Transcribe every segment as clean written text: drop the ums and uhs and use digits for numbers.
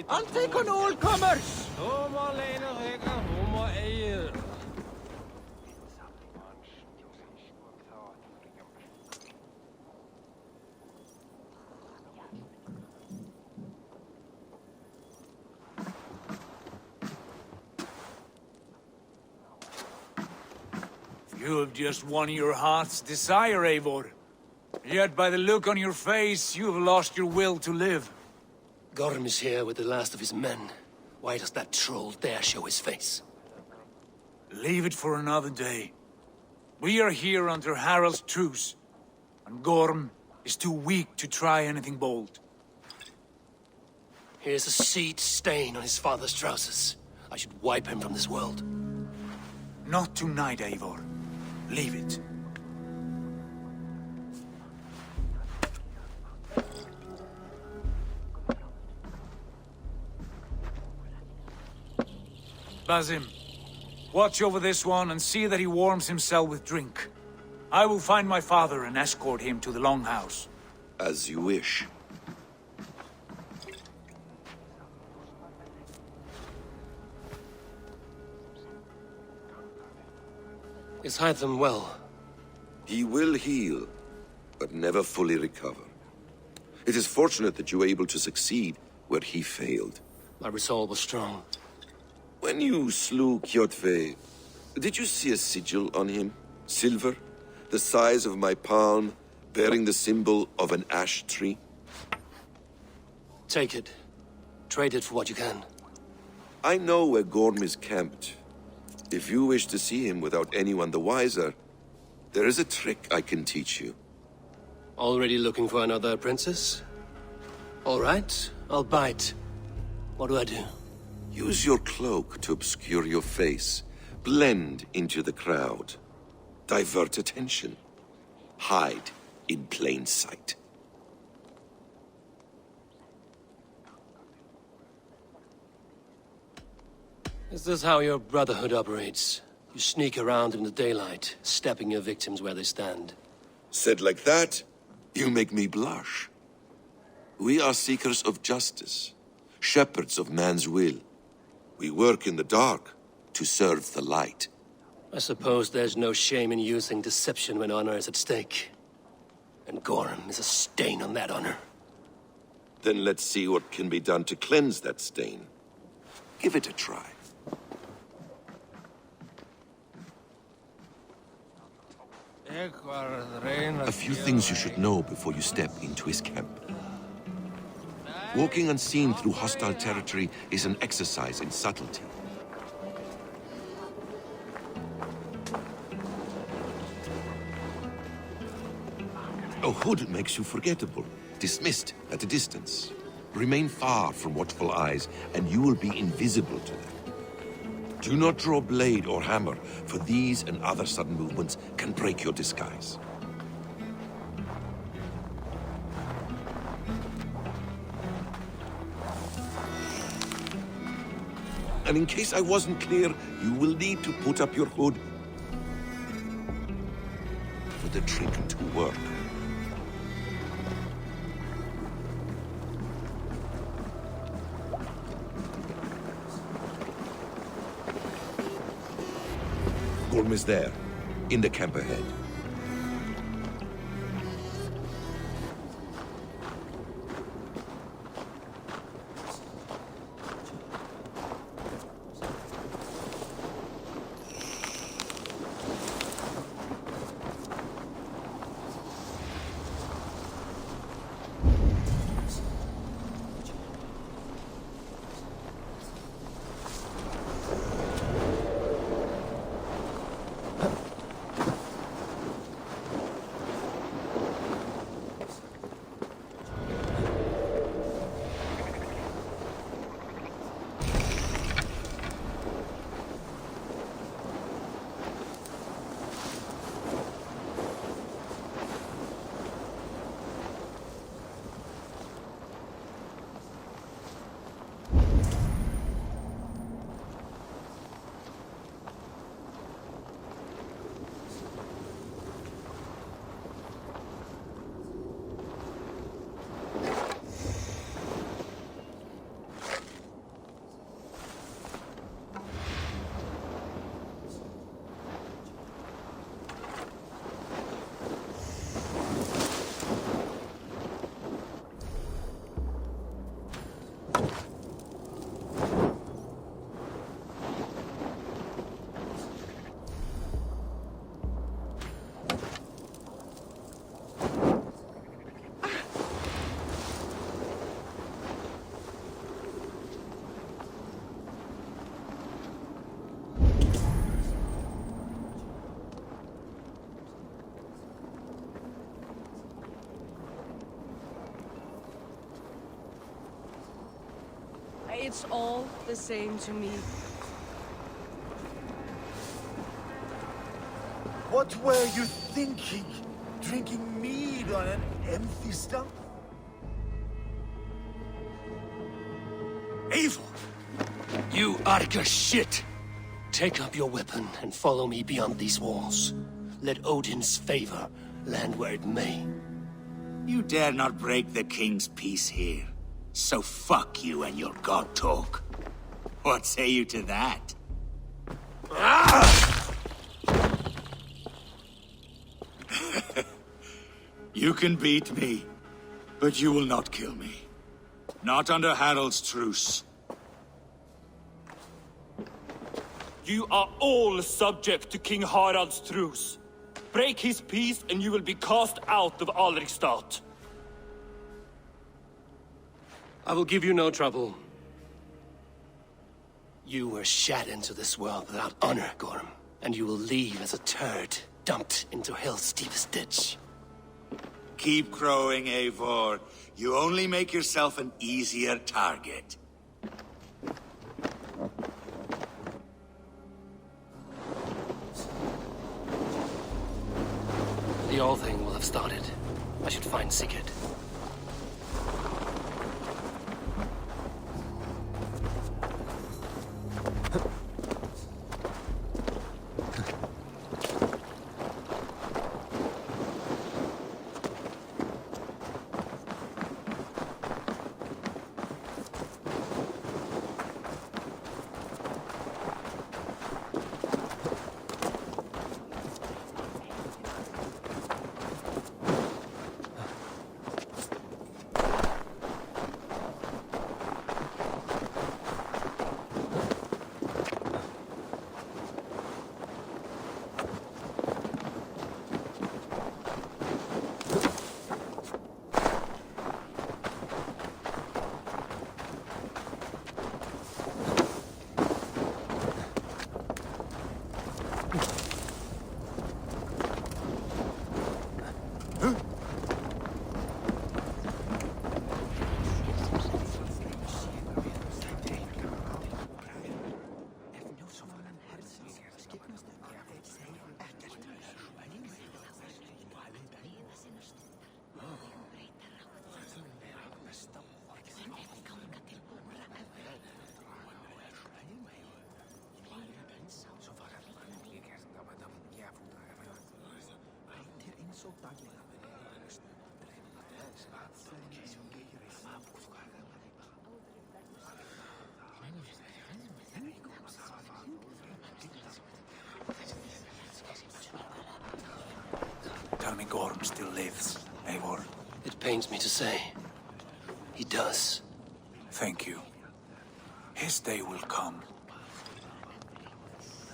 I'll take on all comers! You have just won your heart's desire, Eivor. Yet by the look on your face, you have lost your will to live. Gorm is here with the last of his men. Why does that troll dare show his face? Leave it for another day. We are here under Harald's truce, and Gorm is too weak to try anything bold. Here's a seed stain on his father's trousers. I should wipe him from this world. Not tonight, Eivor. Leave it. Basim, watch over this one and see that he warms himself with drink. I will find my father and escort him to the Longhouse. As you wish. Is Hytham well? He will heal, but never fully recover. It is fortunate that you were able to succeed where he failed. My resolve was strong. When you slew Kjotve, did you see a sigil on him? Silver? The size of my palm, bearing the symbol of an ash tree? Take it. Trade it for what you can. I know where Gorm is camped. If you wish to see him without anyone the wiser, there is a trick I can teach you. Already looking for another princess? All right, I'll bite. What do I do? Use your cloak to obscure your face. Blend into the crowd. Divert attention. Hide in plain sight. Is this how your Brotherhood operates? You sneak around in the daylight, stepping your victims where they stand. Said like that, you make me blush. We are seekers of justice, shepherds of man's will. We work in the dark to serve the light. I suppose there's no shame in using deception when honor is at stake. And Gorm is a stain on that honor. Then let's see what can be done to cleanse that stain. Give it a try. A few things you should know before you step into his camp. Walking unseen through hostile territory is an exercise in subtlety. A hood makes you forgettable, dismissed at a distance. Remain far from watchful eyes, and you will be invisible to them. Do not draw blade or hammer, for these and other sudden movements can break your disguise. And in case I wasn't clear, you will need to put up your hood for the trick to work. Gorm is there, in the camp ahead. It's all the same to me. What were you thinking? Drinking mead on an empty stomach? Eivor! You Arga shit! Take up your weapon and follow me beyond these walls. Let Odin's favor land where it may. You dare not break the king's peace here. So fuck you and your god talk. What say you to that? You can beat me, but you will not kill me. Not under Harald's truce. You are all subject to King Harald's truce. Break his peace and you will be cast out of Alrikstad. I will give you no trouble. You were shat into this world without honor, Gorm, and you will leave as a turd dumped into hell's deepest ditch. Keep crowing, Eivor. You only make yourself an easier target. The All Thing will have started. I should find Sigurd. Tell me Gorm still lives, Eivor. It pains me to say. He does. Thank you. His day will come.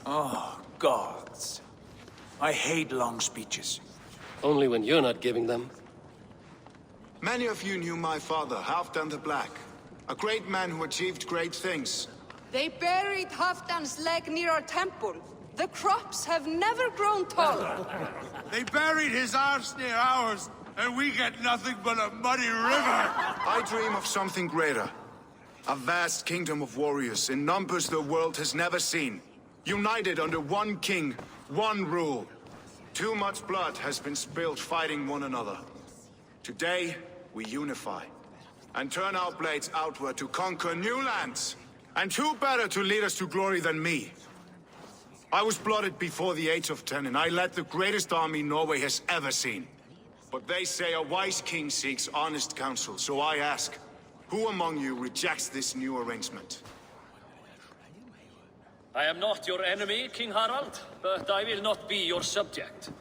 Oh, gods. I hate long speeches. Only when you're not giving them. Many of you knew my father, Halfdan the Black. A great man who achieved great things. They buried Halfdan's leg near our temple. The crops have never grown taller. They buried his arse near ours, and we get nothing but a muddy river! I dream of something greater. A vast kingdom of warriors in numbers the world has never seen. United under one king, one rule. Too much blood has been spilled fighting one another. Today, we unify. And turn our blades outward to conquer new lands. And who better to lead us to glory than me? I was blooded before the age of 10, and I led the greatest army Norway has ever seen. But they say a wise king seeks honest counsel, so I ask, who among you rejects this new arrangement? I am not your enemy, King Harald, but I will not be your subject.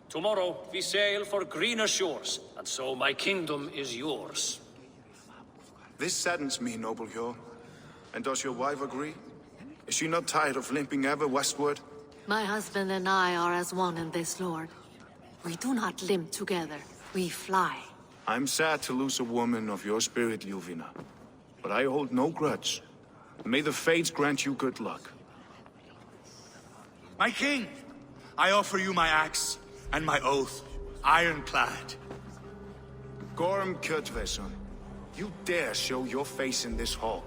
Tomorrow we sail for greener shores, and so my kingdom is yours. This saddens me, noble Hjor. And does your wife agree? Is she not tired of limping ever westward? My husband and I are as one in this, Lord. We do not limp together, we fly. I'm sad to lose a woman of your spirit, Ljuvina. But I hold no grudge. May the fates grant you good luck. My king, I offer you my axe and my oath, ironclad. Gorm Kjotveson, you dare show your face in this hall.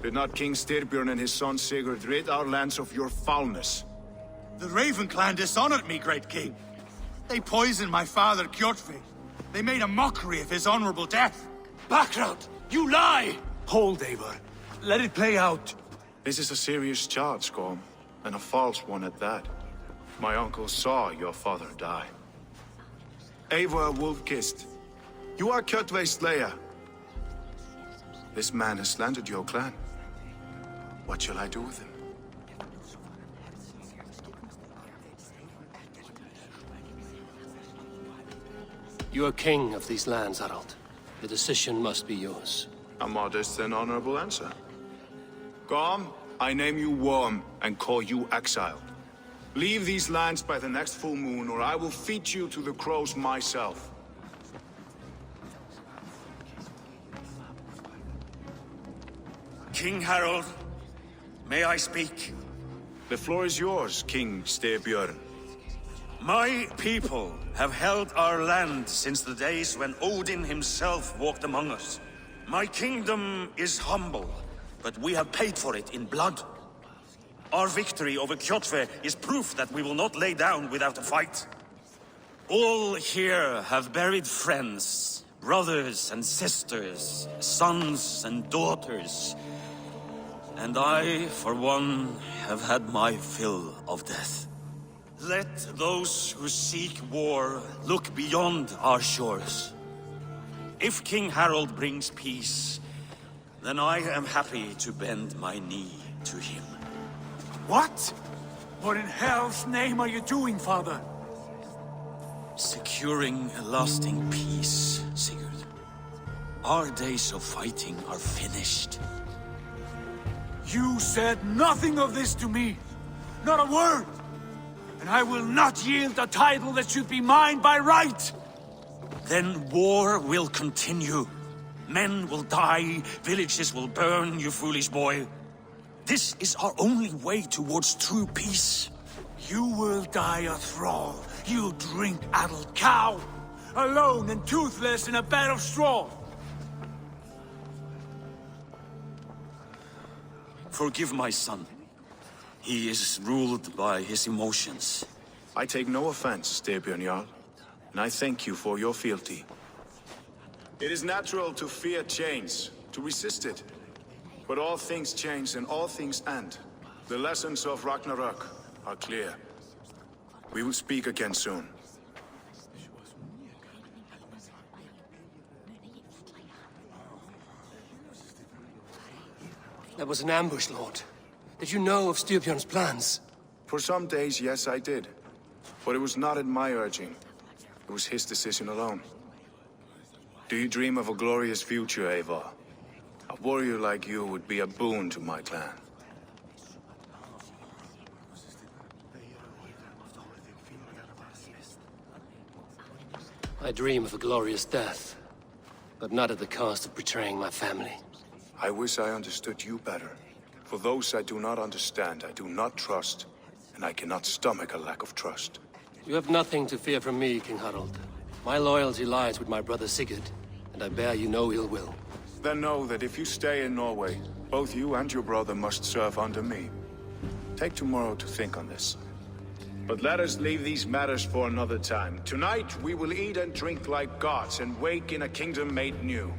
Did not King Styrbjörn and his son Sigurd rid our lands of your foulness? The Raven clan dishonored me, great king. They poisoned my father, Kjotve. They made a mockery of his honorable death. Background! You lie! Hold, Eivor. Let it play out. This is a serious charge, Gorm, and a false one at that. My uncle saw your father die. Eivor Wolf-Kissed, you are Kjotve's slayer. This man has slandered your clan. What shall I do with him? You are king of these lands, Harald. The decision must be yours. A modest and honorable answer. Gorm, I name you Worm and call you exiled. Leave these lands by the next full moon, or I will feed you to the crows myself. King Harald, may I speak? The floor is yours, King Styrbjörn. My people have held our land since the days when Odin himself walked among us. My kingdom is humble, but we have paid for it in blood. Our victory over Kjotve is proof that we will not lay down without a fight. All here have buried friends, brothers and sisters, sons and daughters. And I, for one, have had my fill of death. Let those who seek war look beyond our shores. If King Harald brings peace, then I am happy to bend my knee to him. What? What in hell's name are you doing, father? Securing a lasting peace, Sigurd. Our days of fighting are finished. You said nothing of this to me. Not a word. And I will not yield a title that should be mine by right. Then war will continue. Men will die, villages will burn, you foolish boy. This is our only way towards true peace. You will die a thrall. You drink-addled cow. Alone and toothless in a bed of straw. Forgive my son. He is ruled by his emotions. I take no offense, Styrbjörn Jarl, and I thank you for your fealty. It is natural to fear change, to resist it. But all things change and all things end. The lessons of Ragnarok are clear. We will speak again soon. That was an ambush, Lord. Did you know of Styrbjörn's plans? For some days, yes, I did. But it was not at my urging. It was his decision alone. Do you dream of a glorious future, Eivor? A warrior like you would be a boon to my clan. I dream of a glorious death, but not at the cost of betraying my family. I wish I understood you better. For those I do not understand, I do not trust, and I cannot stomach a lack of trust. You have nothing to fear from me, King Harald. My loyalty lies with my brother Sigurd, and I bear you no ill will. Then know that if you stay in Norway, both you and your brother must serve under me. Take tomorrow to think on this. But let us leave these matters for another time. Tonight, we will eat and drink like gods and wake in a kingdom made new.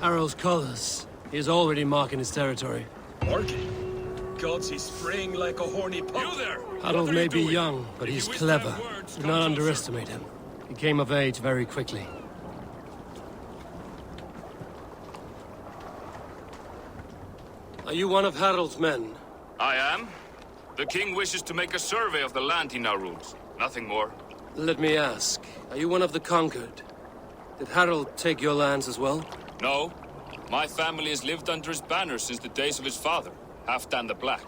Harald's colors. He is already marking his territory. Marking? Gods, he's spraying like a horny pup. You there! Harold may be young, but he's clever. Do not underestimate him. He came of age very quickly. Are you one of Harold's men? I am. The king wishes to make a survey of the land he now rules. Nothing more. Let me ask, are you one of the conquered? Did Harold take your lands as well? No. My family has lived under his banner since the days of his father, Halfdan the Black.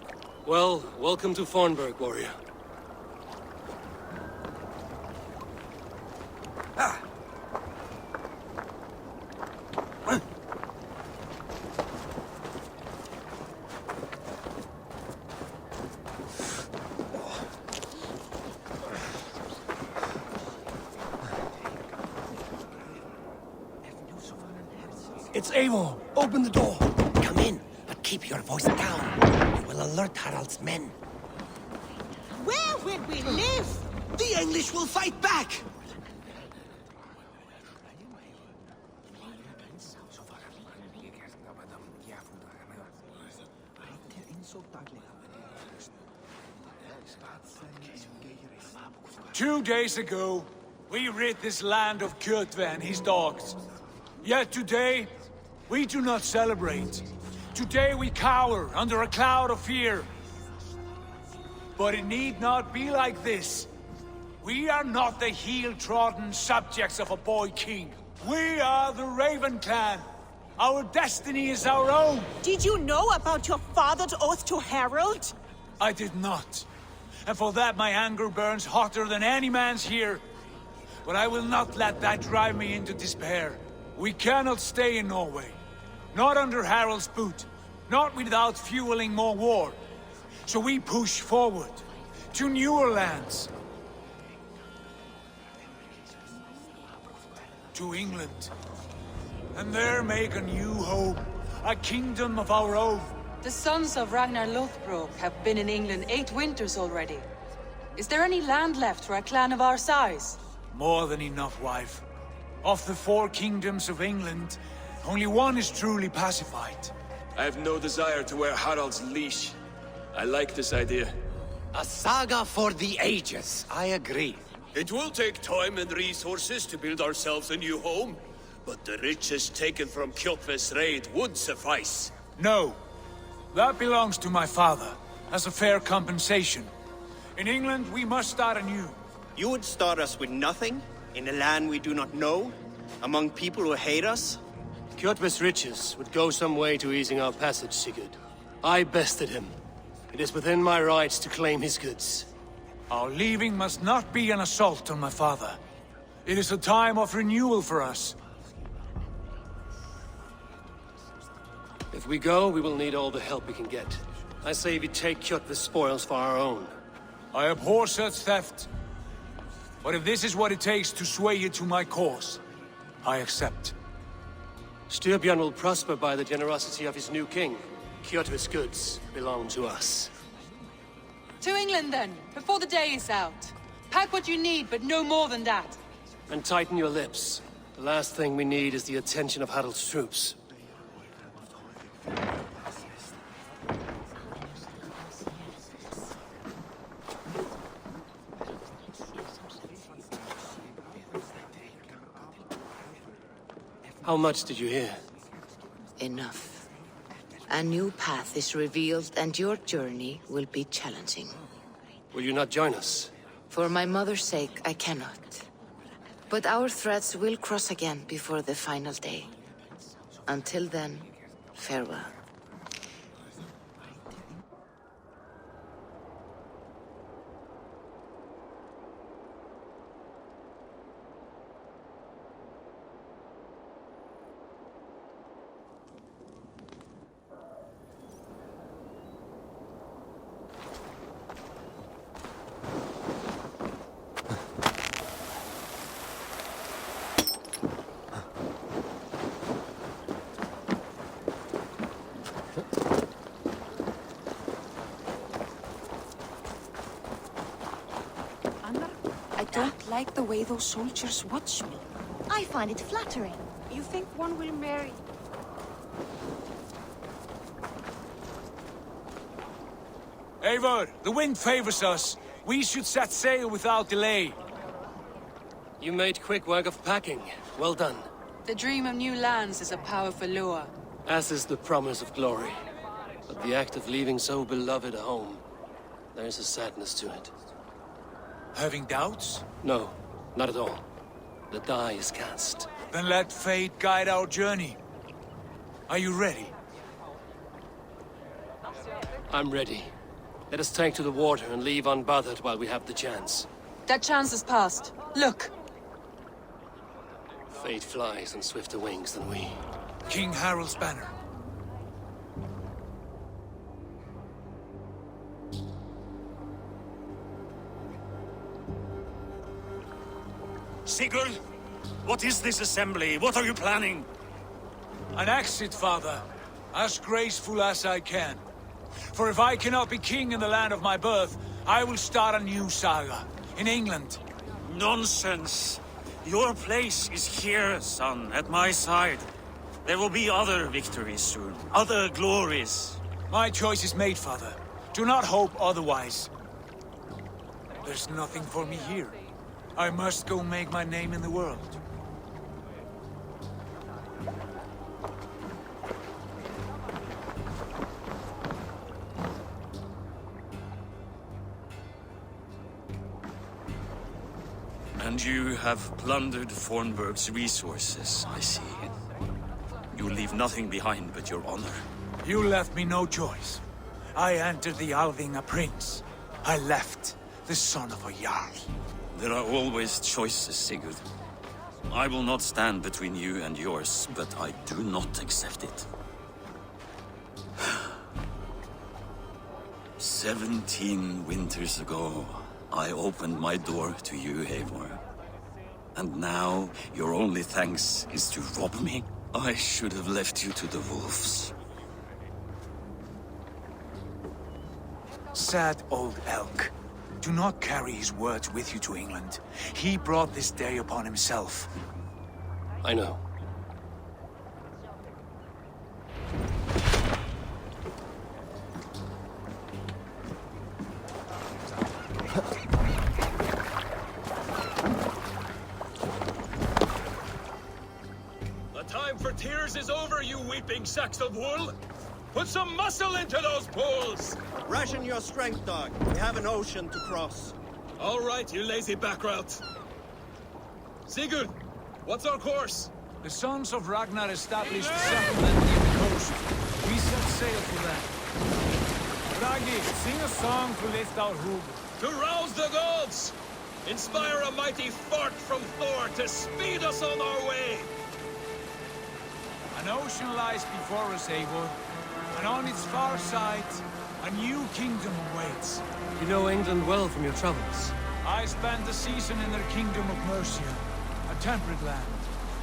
Well, welcome to Fornburg, warrior. It's Eivor! Open the door! Come in, but keep your voice down. You will alert Harald's men. Where will we live? The English will fight back! Two days ago, we rid this land of Kjotve and his dogs. Yet today, we do not celebrate. Today we cower under a cloud of fear. But it need not be like this. We are not the heel-trodden subjects of a boy king. We are the Raven clan. Our destiny is our own. Did you know about your father's oath to Harald? I did not. And for that my anger burns hotter than any man's here. But I will not let that drive me into despair. We cannot stay in Norway. Not under Harald's boot. Not without fueling more war. So we push forward. To newer lands. To England. And there make a new home. A kingdom of our own. The sons of Ragnar Lothbrok have been in England 8 winters already. Is there any land left for a clan of our size? More than enough, wife. Of the 4 kingdoms of England, only one is truly pacified. I have no desire to wear Harald's leash. I like this idea. A saga for the ages, I agree. It will take time and resources to build ourselves a new home, but the riches taken from Kjotve's raid would suffice. No. That belongs to my father, as a fair compensation. In England, we must start anew. You would start us with nothing? In a land we do not know? Among people who hate us? Kjotve's riches would go some way to easing our passage, Sigurd. I bested him. It is within my rights to claim his goods. Our leaving must not be an assault on my father. It is a time of renewal for us. If we go, we will need all the help we can get. I say we take Kjotve's spoils for our own. I abhor such theft. But if this is what it takes to sway you to my cause, I accept. Styrbjörn will prosper by the generosity of his new king. Kjotve's goods belong to us. To England then, before the day is out. Pack what you need, but no more than that. And tighten your lips. The last thing we need is the attention of Harald's troops. How much did you hear? Enough. A new path is revealed, and your journey will be challenging. Will you not join us? For my mother's sake, I cannot. But our threads will cross again before the final day. Until then, farewell. I don't like the way those soldiers watch me. I find it flattering. You think one will marry Eivor, the wind favors us. We should set sail without delay. You made quick work of packing. Well done. The dream of new lands is a powerful lure. As is the promise of glory. But the act of leaving so beloved a home, there's a sadness to it. Having doubts? No, not at all. The die is cast. Then let fate guide our journey. Are you ready? I'm ready. Let us take to the water and leave unbothered while we have the chance. That chance is past. Look! Fate flies on swifter wings than we. King Harald's banner. Sigurd, what is this assembly? What are you planning? An exit, father. As graceful as I can. For if I cannot be king in the land of my birth, I will start a new saga. In England. Nonsense. Your place is here, son, at my side. There will be other victories soon. Other glories. My choice is made, father. Do not hope otherwise. There's nothing for me here. I must go make my name in the world. And you have plundered Fornburg's resources, I see. You leave nothing behind but your honor. You left me no choice. I entered the Alving a prince. I left the son of a Jarl. There are always choices, Sigurd. I will not stand between you and yours, but I do not accept it. 17 winters ago, I opened my door to you, Eivor. And now, your only thanks is to rob me? I should have left you to the wolves. Sad old elk. Do not carry his words with you to England. He brought this day upon himself. I know. The time for tears is over, you weeping sacks of wool! Put some muscle into those pulls! Ration your strength, dog. We have an ocean to cross. All right, you lazy backrout. Sigurd, what's our course? The sons of Ragnar established a settlement near the coast. We set sail for them. Raggi, sing a song to lift our hood. To rouse the gods! Inspire a mighty fart from Thor to speed us on our way! An ocean lies before us, Eivor. And on its far side, a new kingdom awaits. You know England well from your travels. I spent a season in their kingdom of Mercia, a temperate land,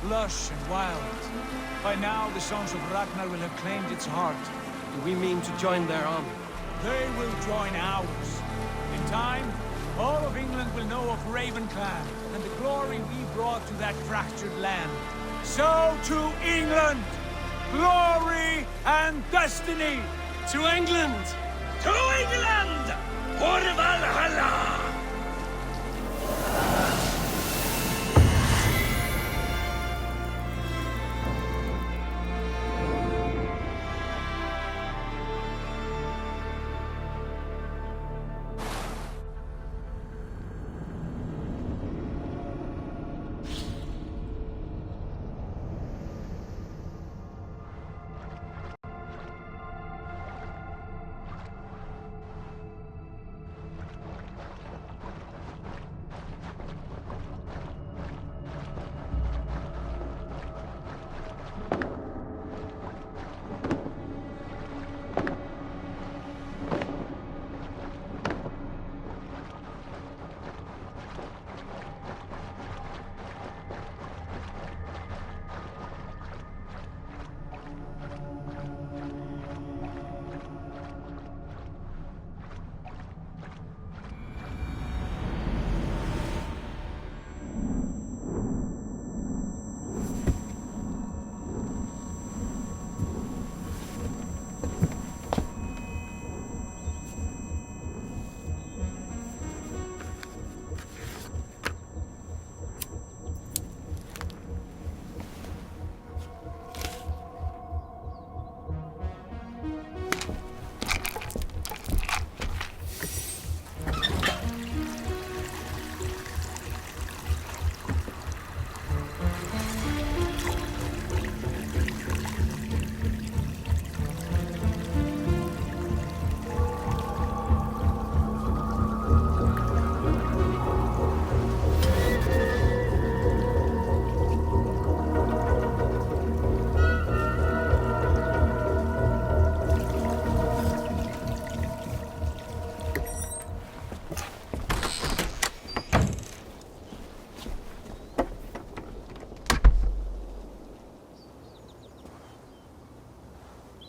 lush and wild. By now, the sons of Ragnar will have claimed its heart. Do we mean to join their army? They will join ours. In time, all of England will know of Raven Clan and the glory we brought to that fractured land. So to England! Glory and destiny! To England! To England! For Valhalla!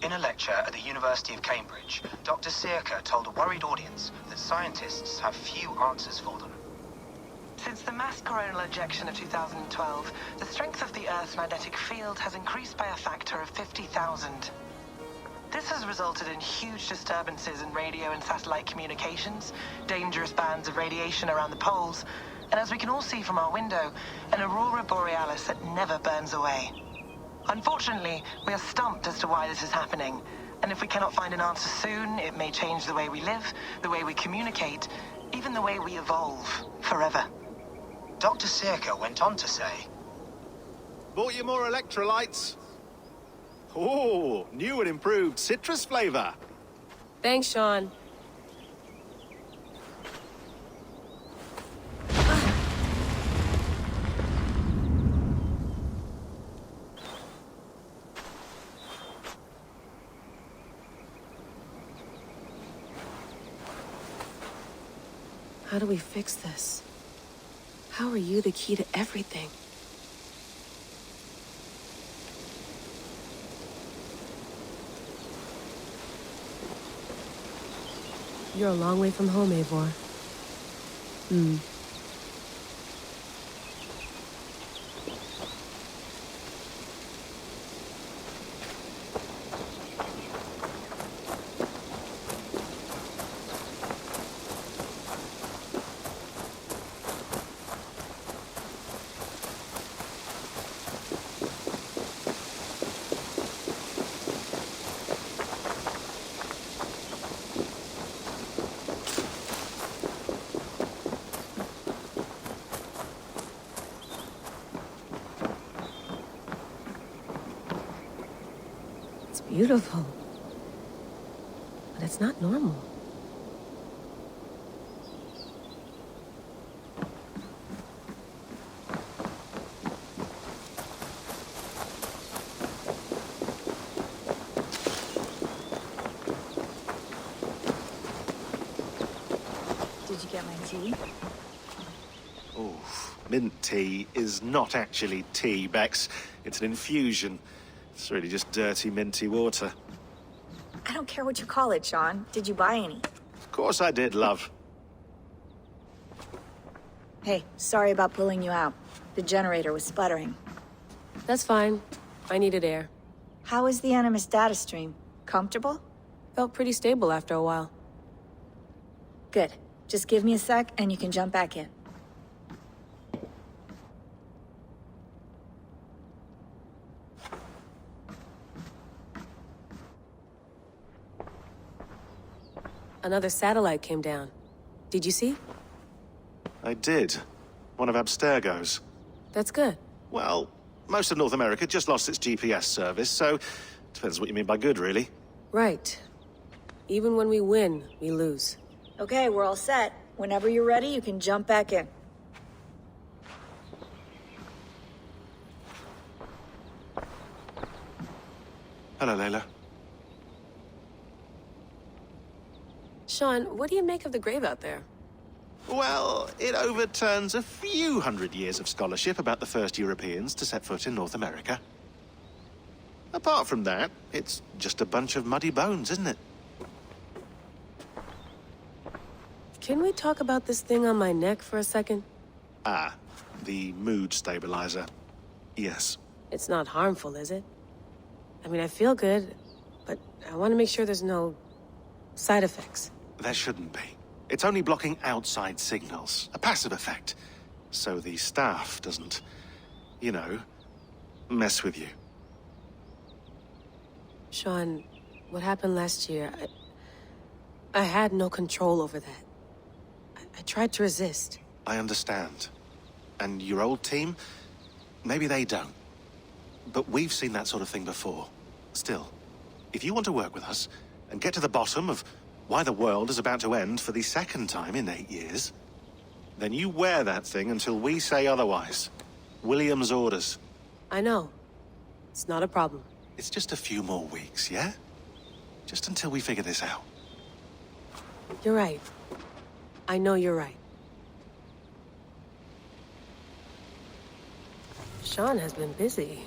In a lecture at the University of Cambridge, Dr. Searca told a worried audience that scientists have few answers for them. Since the mass coronal ejection of 2012, the strength of the Earth's magnetic field has increased by a factor of 50,000. This has resulted in huge disturbances in radio and satellite communications, dangerous bands of radiation around the poles, and as we can all see from our window, an aurora borealis that never burns away. Unfortunately, we are stumped as to why this is happening, and if we cannot find an answer soon, it may change the way we live, the way we communicate, even the way we evolve, forever. Dr. Searca went on to say, Bought you more electrolytes? Oh, new and improved citrus flavor. Thanks, Sean. How do we fix this? How are you the key to everything? You're a long way from home, Eivor. Beautiful. But it's not normal. Did you get my tea? Oh, mint tea is not actually tea, Bex. It's an infusion. It's really just dirty, minty water. I don't care what you call it, Sean. Did you buy any? Of course I did, love. Hey, sorry about pulling you out. The generator was sputtering. That's fine. I needed air. How is the Animus data stream? Comfortable? Felt pretty stable after a while. Good. Just give me a sec and you can jump back in. Another satellite came down. Did you see? I did. One of Abstergo's. That's good. Well, most of North America just lost its GPS service, so depends what you mean by good, really. Right. Even when we win, we lose. Okay, we're all set. Whenever you're ready, you can jump back in. Hello, Layla. Sean, what do you make of the grave out there? Well, it overturns a few hundred years of scholarship about the first Europeans to set foot in North America. Apart from that, it's just a bunch of muddy bones, isn't it? Can we talk about this thing on my neck for a second? Ah, the mood stabilizer. Yes. It's not harmful, is it? I mean, I feel good, but I want to make sure there's no side effects. There shouldn't be. It's only blocking outside signals, a passive effect. So the staff doesn't, you know, mess with you. Sean, what happened last year, I had no control over that. I tried to resist. I understand. And your old team, maybe they don't. But we've seen that sort of thing before. Still, if you want to work with us and get to the bottom of why the world is about to end for the second time in 8 years, then you wear that thing until we say otherwise. William's orders. I know. It's not a problem. It's just a few more weeks, yeah? Just until we figure this out. You're right. I know you're right. Sean has been busy.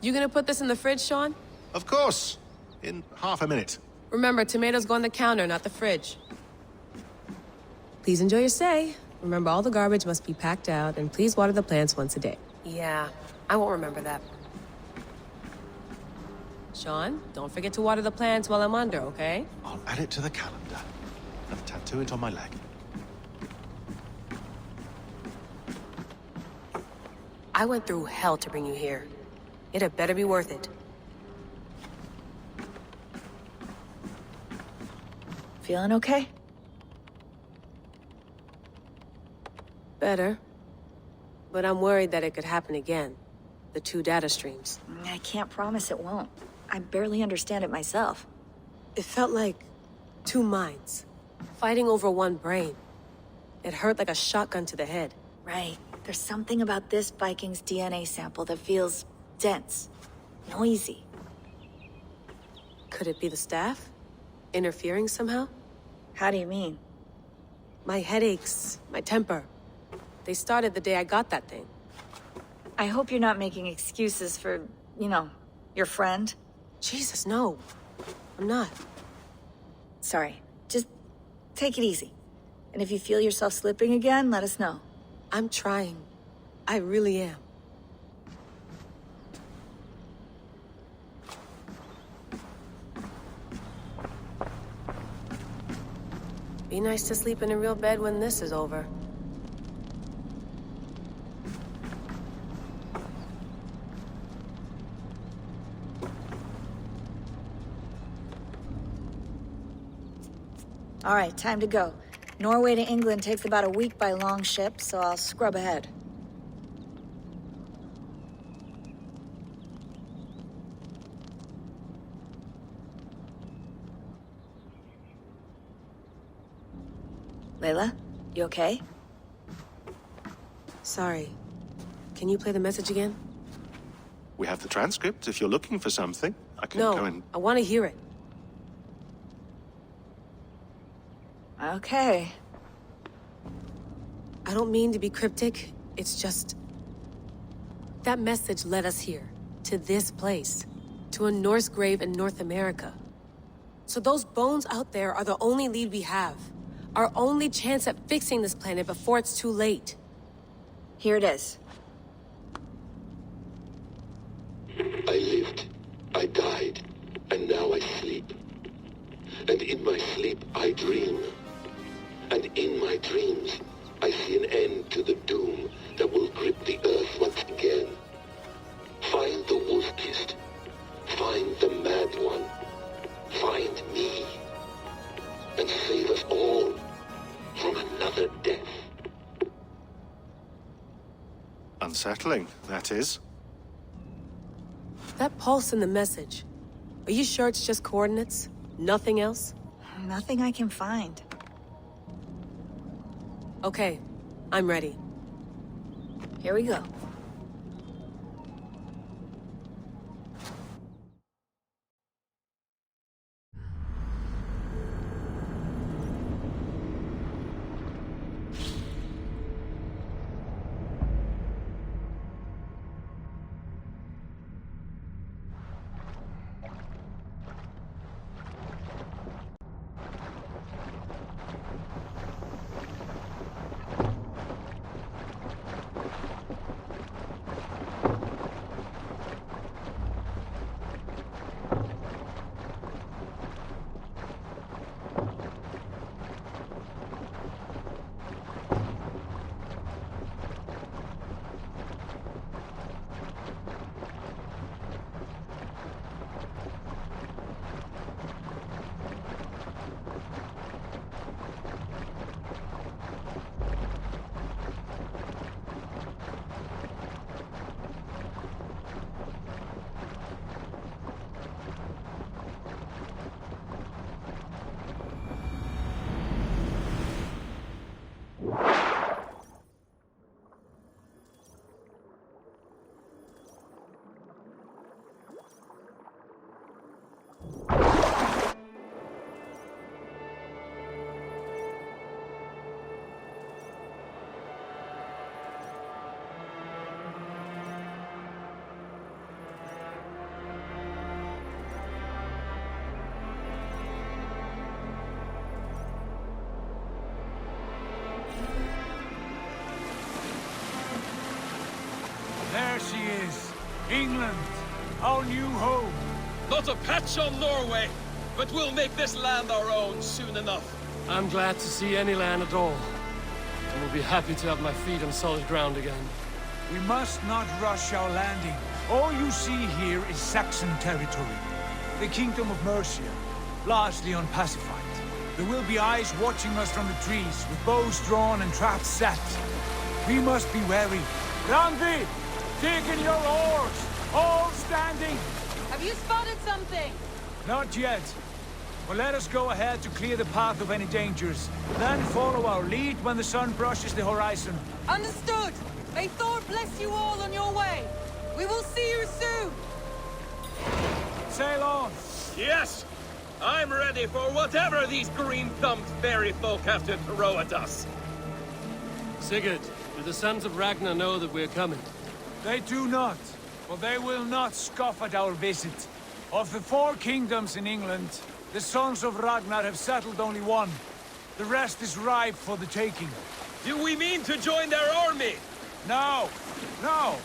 You gonna put this in the fridge, Sean? Of course. In half a minute. Remember, tomatoes go on the counter, not the fridge. Please enjoy your stay. Remember, all the garbage must be packed out, and please water the plants once a day. Yeah, I won't remember that. Sean, don't forget to water the plants while I'm under, okay? I'll add it to the calendar and tattoo it on my leg. I went through hell to bring you here. It had better be worth it. Feeling okay? Better. But I'm worried that it could happen again. The 2 data streams. I can't promise it won't. I barely understand it myself. It felt like 2 minds, fighting over 1 brain. It hurt like a shotgun to the head. Right. There's something about this Viking's DNA sample that feels dense, noisy. Could it be the staff? Interfering somehow? How do you mean? My headaches, my temper. They started the day I got that thing. I hope you're not making excuses for, you know, your friend. Jesus, no. I'm not. Sorry. Just take it easy. And if you feel yourself slipping again, let us know. I'm trying. I really am. Be nice to sleep in a real bed when this is over. All right, time to go. Norway to England takes about a week by long ship, so I'll scrub ahead. Layla, you okay? Sorry. Can you play the message again? We have the transcript if you're looking for something. I can No, go and... I want to hear it. Okay. I don't mean to be cryptic. It's just... that message led us here. To this place. To a Norse grave in North America. So those bones out there are the only lead we have. Our only chance at fixing this planet before it's too late. Here it is. I lived, I died, and now I sleep. And in my sleep I dream. And in my dreams, I see an end to the doom that will grip the earth once again. Find the wolf-kissed. Find the mad one. Find me. And save us all from another death. Unsettling, that is. That pulse in the message. Are you sure it's just coordinates? Nothing else? Nothing I can find. Okay, I'm ready. Here we go. our new home. Not a patch on Norway, but we'll make this land our own soon enough. I'm glad to see any land at all. And will be happy to have my feet on solid ground again. We must not rush our landing. All you see here is Saxon territory. The Kingdom of Mercia, largely unpacified. There will be eyes watching us from the trees, with bows drawn and traps set. We must be wary. Randvi, dig in your oars! All standing! Have you spotted something? Not yet. But let us go ahead to clear the path of any dangers. Then follow our lead when the sun brushes the horizon. Understood! May Thor bless you all on your way! We will see you soon! Sail on! Yes! I'm ready for whatever these green-thumbed fairy folk have to throw at us. Sigurd, do the sons of Ragnar know that we're coming? They do not, but they will not scoff at our visit. Of the 4 kingdoms in England, the sons of Ragnar have settled only one. The rest is ripe for the taking. Do we mean to join their army? No, no.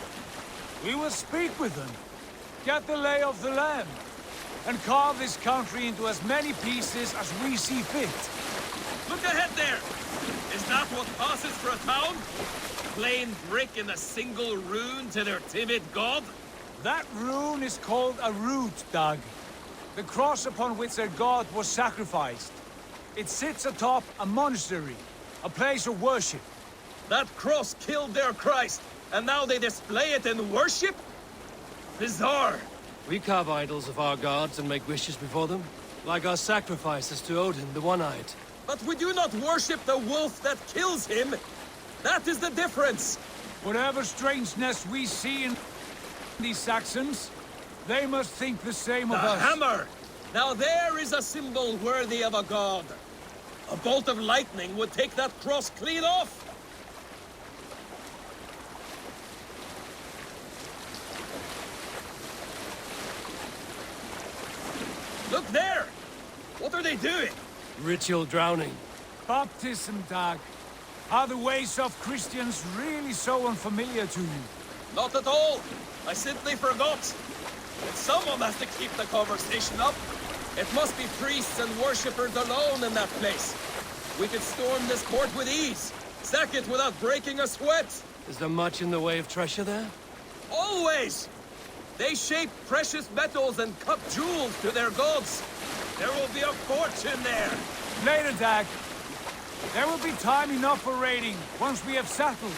We will speak with them, get the lay of the land, and carve this country into as many pieces as we see fit. Look ahead there! Is that what passes for a town? Plain brick in a single rune to their timid god? That rune is called a root, Dag. The cross upon which their god was sacrificed. It sits atop a monastery, a place of worship. That cross killed their Christ, and now they display it in worship? Bizarre. We carve idols of our gods and make wishes before them, like our sacrifices to Odin, the One-Eyed. But we do not worship the wolf that kills him. That is the difference. Whatever strangeness we see in these Saxons, they must think the same of us. The hammer! Now there is a symbol worthy of a god. A bolt of lightning would take that cross clean off. Look there! What are they doing? Ritual drowning. Baptism, Dag. Are the ways of Christians really so unfamiliar to you? Not at all. I simply forgot. But someone has to keep the conversation up. It must be priests and worshippers alone in that place. We could storm this port with ease. Sack it without breaking a sweat. Is there much in the way of treasure there? Always! They shape precious metals and cut jewels to their gods. There will be a fortune there. Later, Dag. There will be time enough for raiding, once we have settled.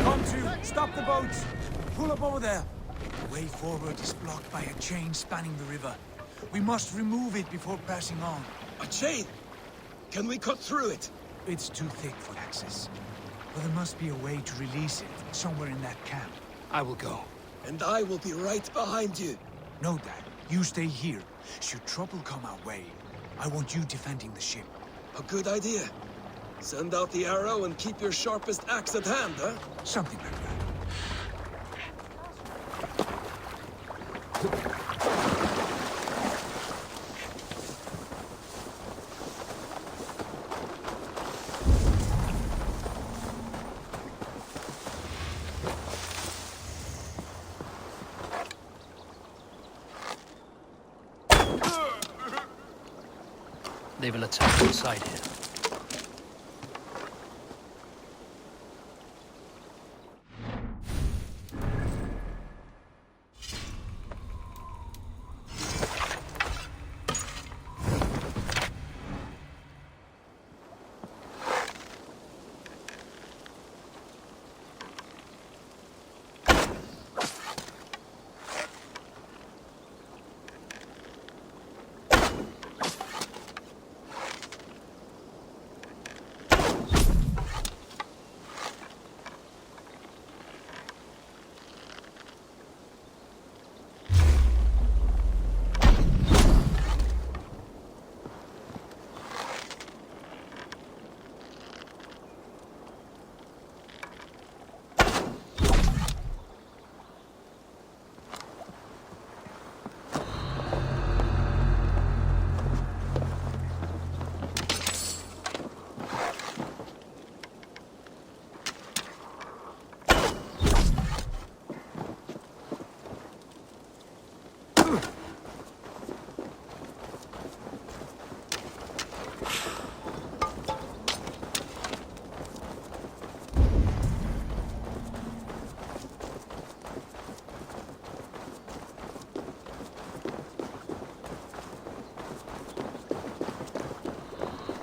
Come to, stop the boats. Pull up over there. The way forward is blocked by a chain spanning the river. We must remove it before passing on. A chain? Can we cut through it? It's too thick for access. But there must be a way to release it, somewhere in that camp. I will go. And I will be right behind you. No, Dad. You stay here. Should trouble come our way, I want you defending the ship. A good idea. Send out the arrow and keep your sharpest axe at hand, huh? Something like that. They will attack inside here.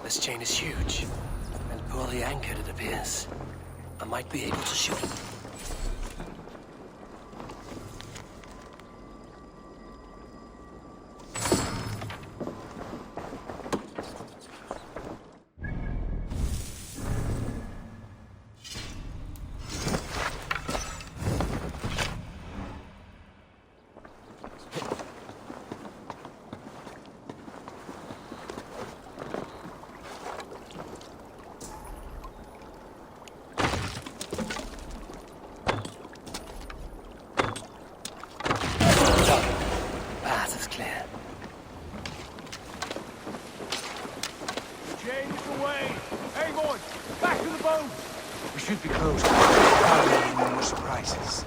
This chain is huge, and poorly anchored it appears. I might be able to shoot it. Path is clear. Chain is away! Hey, boys! Back to the boat! We should be close to any more surprises.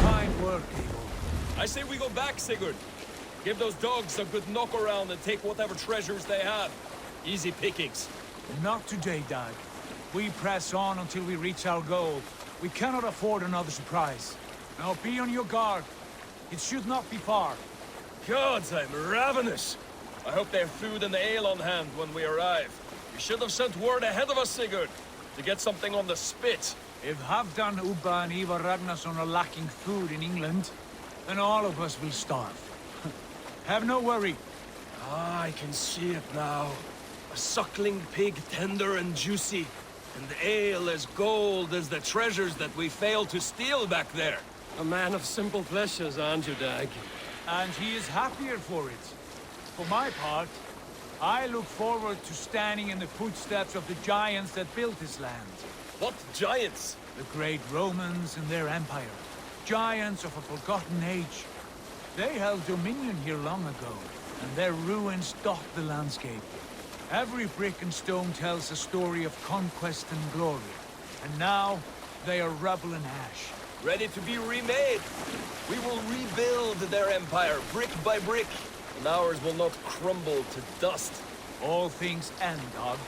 Fine work, Abel. I say we go back, Sigurd. Give those dogs a good knock around and take whatever treasures they have. Easy pickings. Not today, Dag. We press on until we reach our goal. We cannot afford another surprise. Now be on your guard. It should not be far. Gods, I'm ravenous. I hope they have food and ale on hand when we arrive. You should have sent word ahead of us, Sigurd, to get something on the spit. If Halfdan, Ubba and Ivar Ragnarsson are lacking food in England, then all of us will starve. Have no worry. Ah, I can see it now. A suckling pig, tender and juicy. And ale as gold as the treasures that we failed to steal back there. A man of simple pleasures, aren't you, Dag? And he is happier for it. For my part, I look forward to standing in the footsteps of the giants that built this land. What giants? The great Romans and their empire. Giants of a forgotten age. They held dominion here long ago, and their ruins dot the landscape. Every brick and stone tells a story of conquest and glory. And now, they are rubble and ash. Ready to be remade. We will rebuild their empire, brick by brick, and ours will not crumble to dust. All things end, Dog.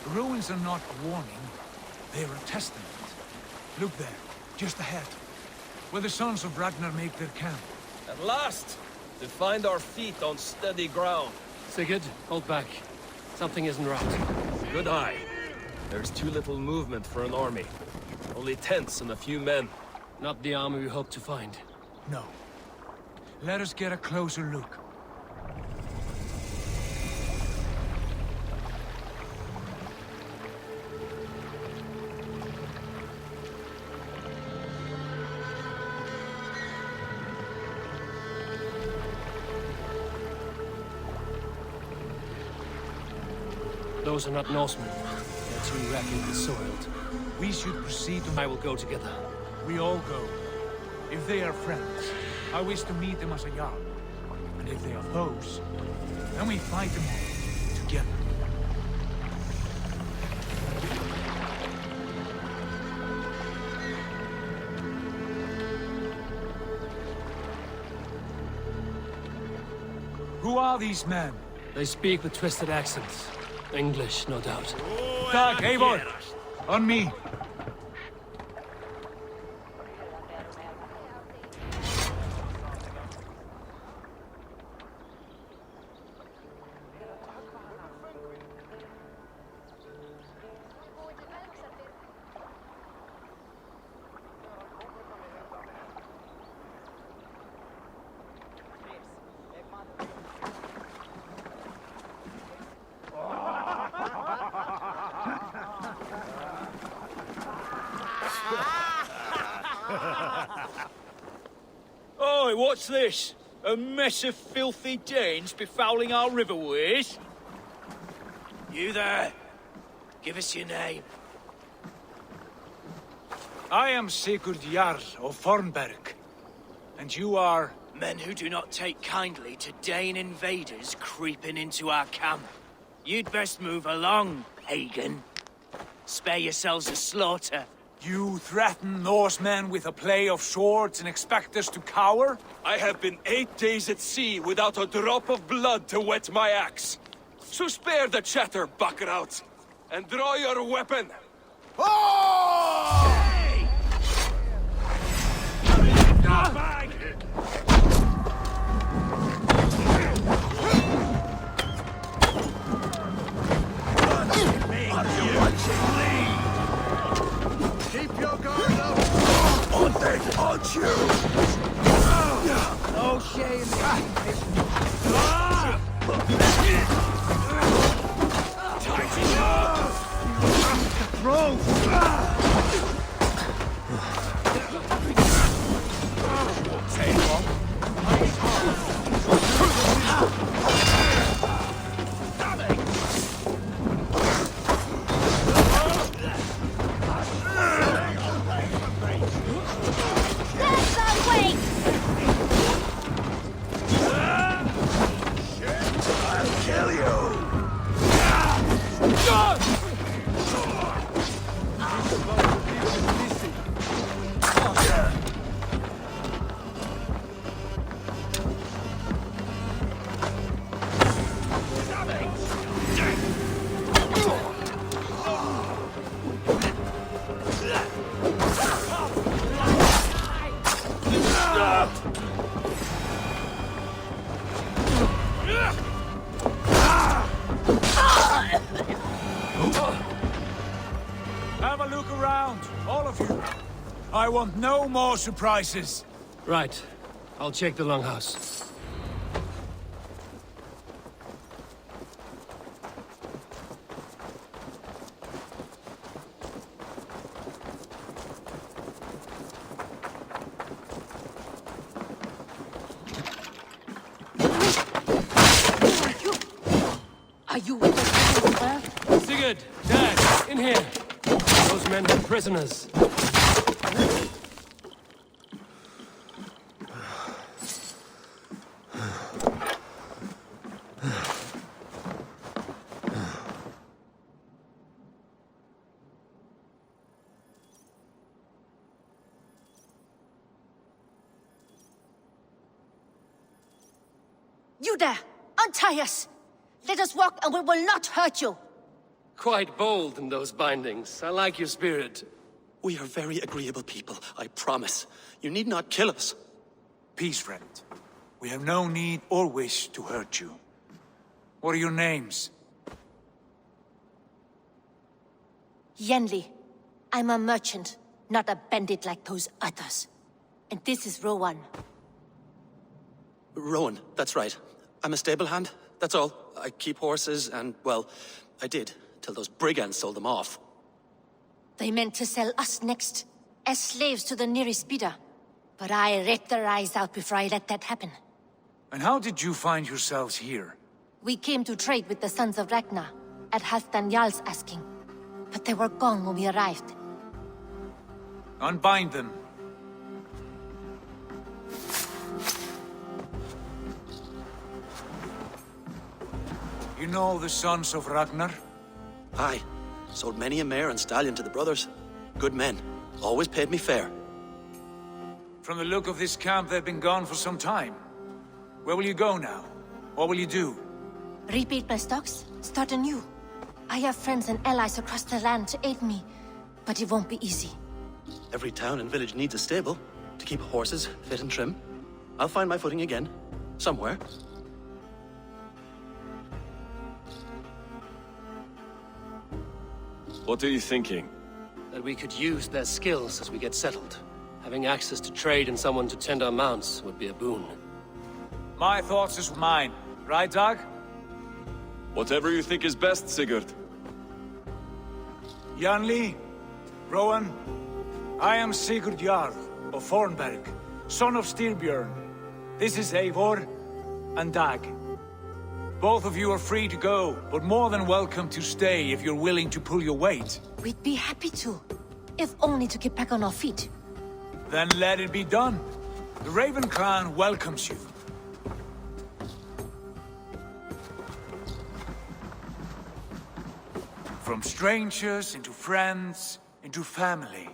The ruins are not a warning. They are a testament. Look there, just ahead, where the sons of Ragnar make their camp. At last, to find our feet on steady ground. Sigurd, hold back. Something isn't right. Good eye. There's too little movement for an army. Only tents and a few men. Not the army we hope to find. No. Let us get a closer look. Those are not Norsemen. They're too rapidly soiled. We should proceed to... I will go together. We all go. If they are friends, I wish to meet them as a Jarl. And if they are foes, then we fight them all together. Who are these men? They speak with twisted accents. English, no doubt. Dag, Eivor! On me! Oi, what's this? A mess of filthy Danes befouling our riverways? You there? Give us your name. I am Sigurd Jarl of Fornberg. And you are... Men who do not take kindly to Dane invaders creeping into our camp. You'd best move along, pagan. Spare yourselves a slaughter. You threaten Norsemen with a play of swords and expect us to cower? I have been 8 days at sea without a drop of blood to wet my axe. So spare the chatter, buckerouts, and draw your weapon. Oh! Hey! Keep your guard up! Or they punch you! No shame. Tighten up! Throw! Have a look around, all of you. I want no more surprises. Right. I'll check the longhouse. Are you with us? Sigurd! Dad! In here! Those men are prisoners. You there! Untie us! Let us walk and we will not hurt you! Quite bold in those bindings. I like your spirit. We are very agreeable people, I promise. You need not kill us. Peace, friend. We have no need or wish to hurt you. What are your names? Yenli. I'm a merchant, not a bandit like those others. And this is Rowan. Rowan, that's right. I'm a stable hand, that's all. I keep horses and, well, I did, till those brigands sold them off. They meant to sell us next, as slaves to the nearest bidder. But I ripped their eyes out before I let that happen. And how did you find yourselves here? We came to trade with the Sons of Ragnar, at Halfdan Jarl's asking. But they were gone when we arrived. Unbind them. You know the Sons of Ragnar? Aye. Sold many a mare and stallion to the brothers. Good men. Always paid me fair. From the look of this camp, they've been gone for some time. Where will you go now? What will you do? Rebuild my stocks, start anew. I have friends and allies across the land to aid me, but it won't be easy. Every town and village needs a stable to keep horses fit and trim. I'll find my footing again. Somewhere. What are you thinking? That we could use their skills as we get settled. Having access to trade and someone to tend our mounts would be a boon. My thoughts is mine. Right, Dag? Whatever you think is best, Sigurd. Janli, Rowan, I am Sigurd Jarl of Fornberg, son of Styrbjörn. This is Eivor and Dag. Both of you are free to go, but more than welcome to stay if you're willing to pull your weight. We'd be happy to. if only to get back on our feet. Then let it be done. The Raven Clan welcomes you. From strangers into friends, into family.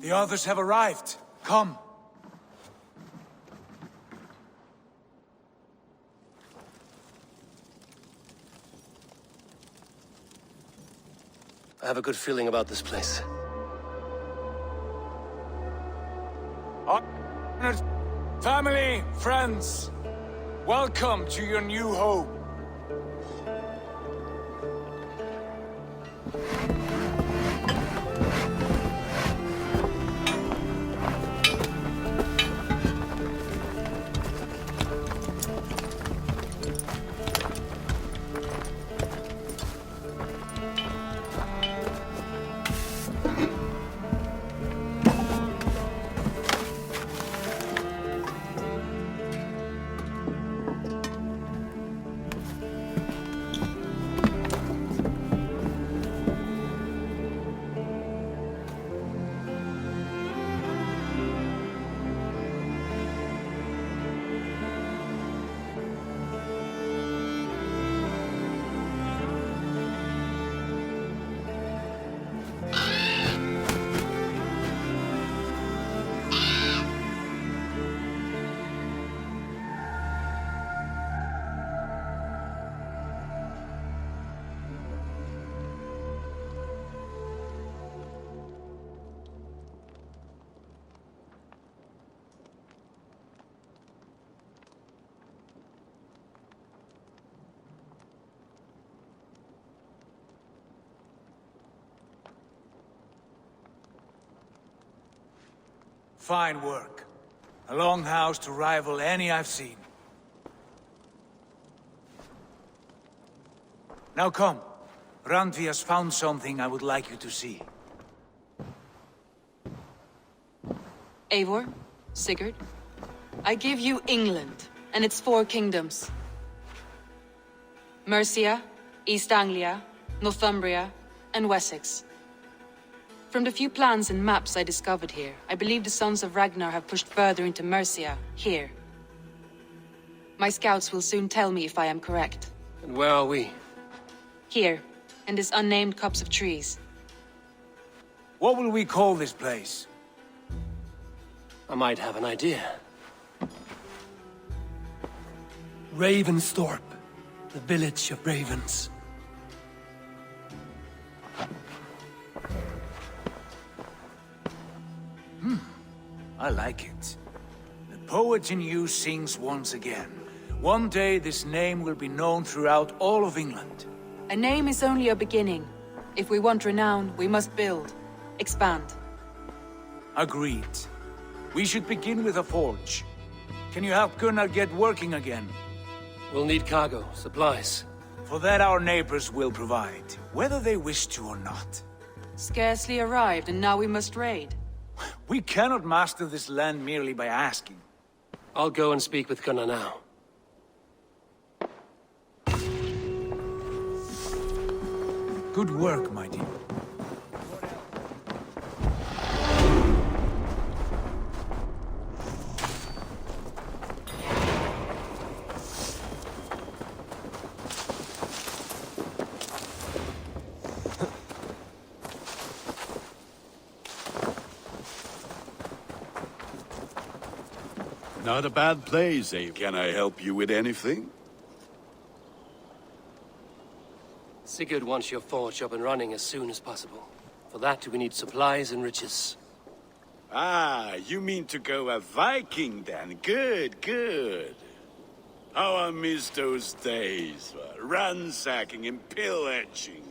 The others have arrived. Come. I have a good feeling about this place. Honored family, friends, welcome to your new home. Fine work. A longhouse to rival any I've seen. Now come. Randvi has found something I would like you to see. Eivor, Sigurd, I give you England and its 4 kingdoms. Mercia, East Anglia, Northumbria, and Wessex. From the few plans and maps I discovered here, I believe the Sons of Ragnar have pushed further into Mercia, here. My scouts will soon tell me if I am correct. And where are we? Here, in this unnamed copse of trees. What will we call this place? I might have an idea. Ravensthorpe, the village of ravens. I like it. The poet in you sings once again. One day this name will be known throughout all of England. A name is only a beginning. If we want renown, we must build, expand. Agreed. We should begin with a forge. Can you help Gunnar get working again? We'll need cargo, supplies. For that our neighbors will provide, whether they wish to or not. Scarcely arrived, and now we must raid. We cannot master this land merely by asking. I'll go and speak with Gunnar now. Good work, my dear. Not a bad place, eh? Can I help you with anything? Sigurd wants your forge up and running as soon as possible. For that, we need supplies and riches. Ah, you mean to go a Viking then? Good, good. How I miss those days. Ransacking and pillaging.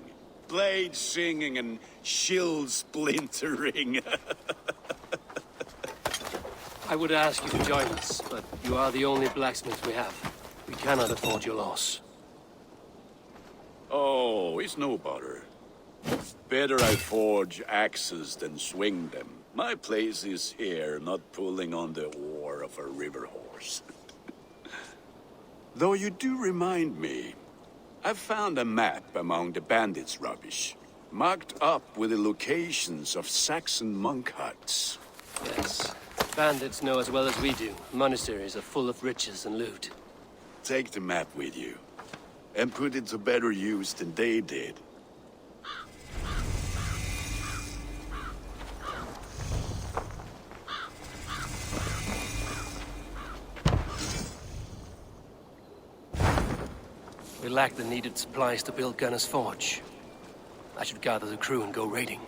Blade singing and shield splintering. I would ask you to join us, but you are the only blacksmith we have. We cannot afford your loss. Oh, it's no bother. Better I forge axes than swing them. My place is here, not pulling on the oar of a river horse. Though you do remind me, I found a map among the bandits' rubbish. Marked up with the locations of Saxon monk huts. Yes. Bandits know as well as we do. Monasteries are full of riches and loot. Take the map with you, and put it to better use than they did. We lack the needed supplies to build Gunner's Forge. I should gather the crew and go raiding.